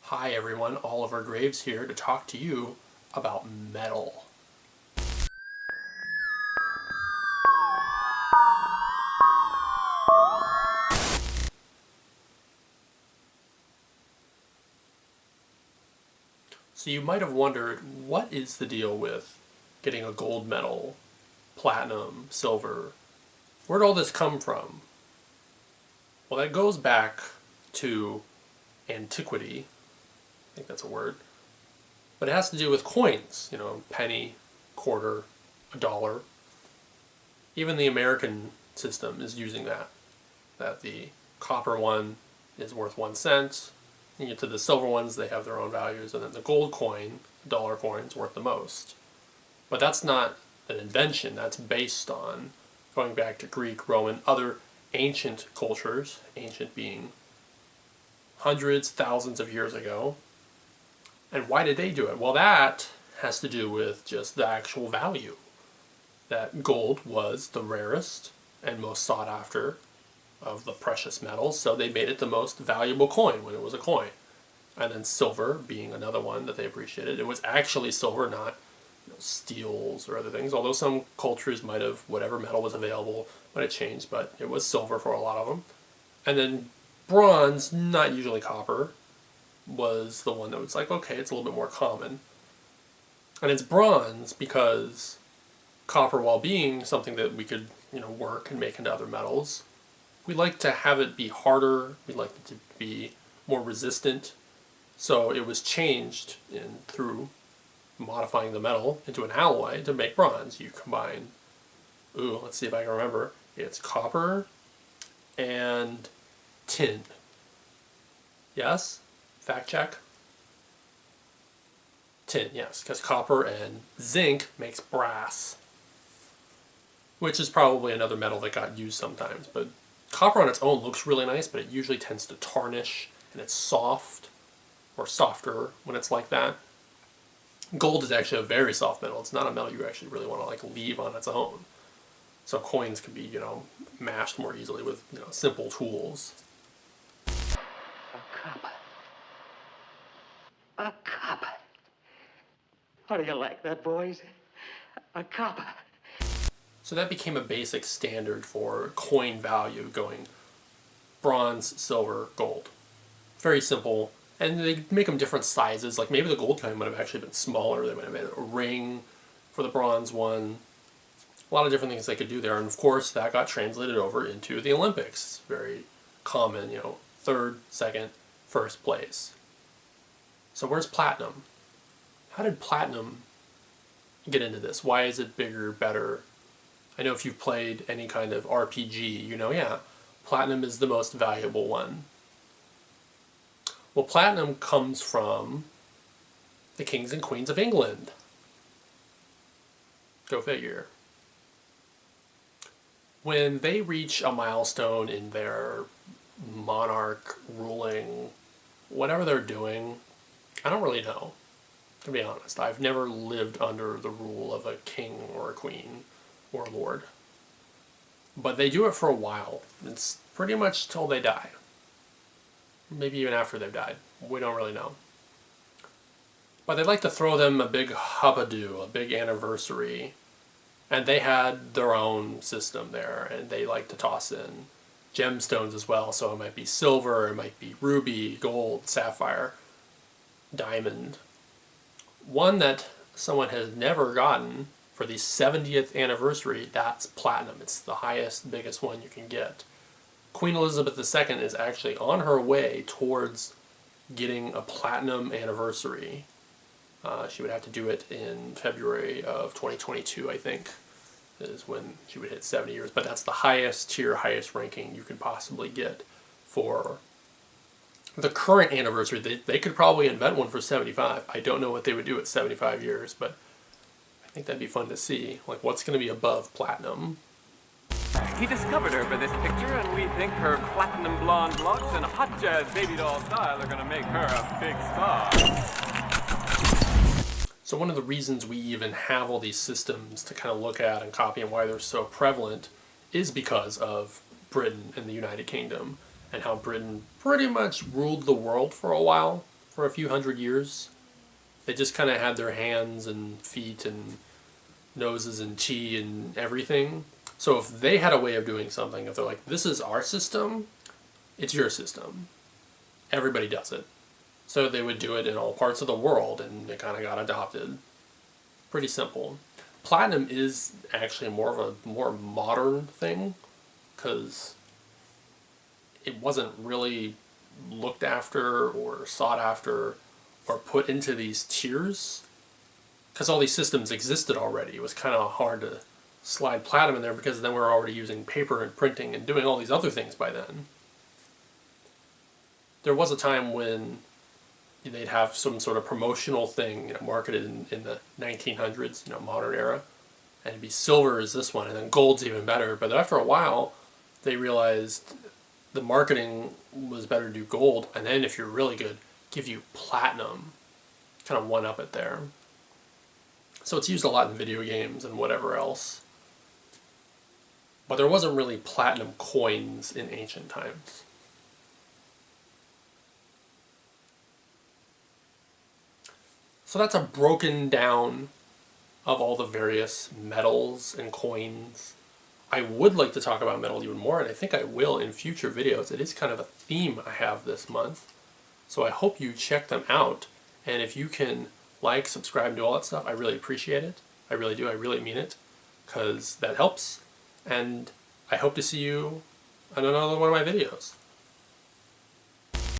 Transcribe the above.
Hi everyone, Oliver Graves here to talk to you about metal. So you might have wondered, what is the deal with getting a gold medal, platinum, silver? Where'd all this come from? Well, that goes back to antiquity. I think that's a word. But it has to do with coins, penny, quarter, a dollar. Even the American system is using that the copper one is worth 1 cent. You get to the silver ones, they have their own values, and then the gold coin, dollar coin, is worth the most. But that's not an invention, that's based on going back to Greek, Roman, other ancient cultures, ancient being hundreds, thousands of years ago. And why did they do it? Well, that has to do with just the actual value. That gold was the rarest and most sought after of the precious metals, so they made it the most valuable coin when it was a coin. And then silver being another one that they appreciated. It was actually silver, not steels or other things, although some cultures might have, whatever metal was available when it changed, but it was silver for a lot of them. And then bronze, not usually copper, was the one that was like, okay, it's a little bit more common. And it's bronze because copper, while being something that we could, work and make into other metals, we like to have it be harder, we like it to be more resistant. So it was changed through modifying the metal into an alloy to make bronze. You combine, let's see if I can remember, it's copper and tin. Yes? Fact check? Tin, yes, because copper and zinc makes brass, which is probably another metal that got used sometimes, but copper on its own looks really nice, but it usually tends to tarnish, and it's soft, or softer when it's like that. Gold is actually a very soft metal. It's not a metal you actually really want to leave on its own. So coins can be, mashed more easily with, simple tools. A cup. A cup. How do you like that, boys? A cup. So that became a basic standard for coin value, going bronze, silver, gold. Very simple. And they make them different sizes. Like maybe the gold coin might have actually been smaller. They might have made a ring for the bronze one. A lot of different things they could do there. And of course, that got translated over into the Olympics. Very common, third, second, first place. So where's platinum? How did platinum get into this? Why is it bigger, better? I know if you've played any kind of RPG, platinum is the most valuable one. Well, platinum comes from the kings and queens of England. Go figure. When they reach a milestone in their monarch ruling, whatever they're doing, I don't really know, to be honest. I've never lived under the rule of a king or a queen or a lord. But they do it for a while. It's pretty much till they die. Maybe even after they've died. We don't really know. But they like to throw them a big hubba-doo, a big anniversary. And they had their own system there, and they like to toss in gemstones as well. So it might be silver, it might be ruby, gold, sapphire, diamond. One that someone has never gotten for the 70th anniversary, that's platinum. It's the highest, biggest one you can get. Queen Elizabeth II is actually on her way towards getting a platinum anniversary. She would have to do it in February of 2022, I think, is when she would hit 70 years. But that's the highest tier, highest ranking you could possibly get for the current anniversary. They could probably invent one for 75. I don't know what they would do at 75 years, but I think that'd be fun to see. Like, what's going to be above platinum? He discovered her for this picture, and we think her platinum blonde locks and hot jazz baby doll style are gonna make her a big star. So one of the reasons we even have all these systems to kind of look at and copy and why they're so prevalent is because of Britain and the United Kingdom and how Britain pretty much ruled the world for a while. for a few hundred years. They just kind of had their hands and feet and noses and chi and everything. So if they had a way of doing something, if they're like, this is our system, it's your system. Everybody does it. So they would do it in all parts of the world, and it kind of got adopted. Pretty simple. Platinum is actually more of a more modern thing, because it wasn't really looked after or sought after or put into these tiers, because all these systems existed already. It was kind of hard to slide platinum in there, because then we were already using paper and printing and doing all these other things by then. There was a time when they'd have some sort of promotional thing, marketed in the 1900s, modern era, and it'd be silver is this one, and then gold's even better. But after a while, they realized the marketing was better to do gold, and then if you're really good, give you platinum, kind of one up it there. So it's used a lot in video games and whatever else. But there wasn't really platinum coins in ancient times. So that's a broken down of all the various metals and coins. I would like to talk about metal even more, and I think I will in future videos. It is kind of a theme I have this month. So I hope you check them out. And if you can like, subscribe, and do all that stuff, I really appreciate it. I really do. I really mean it, because that helps. And I hope to see you on another one of my videos.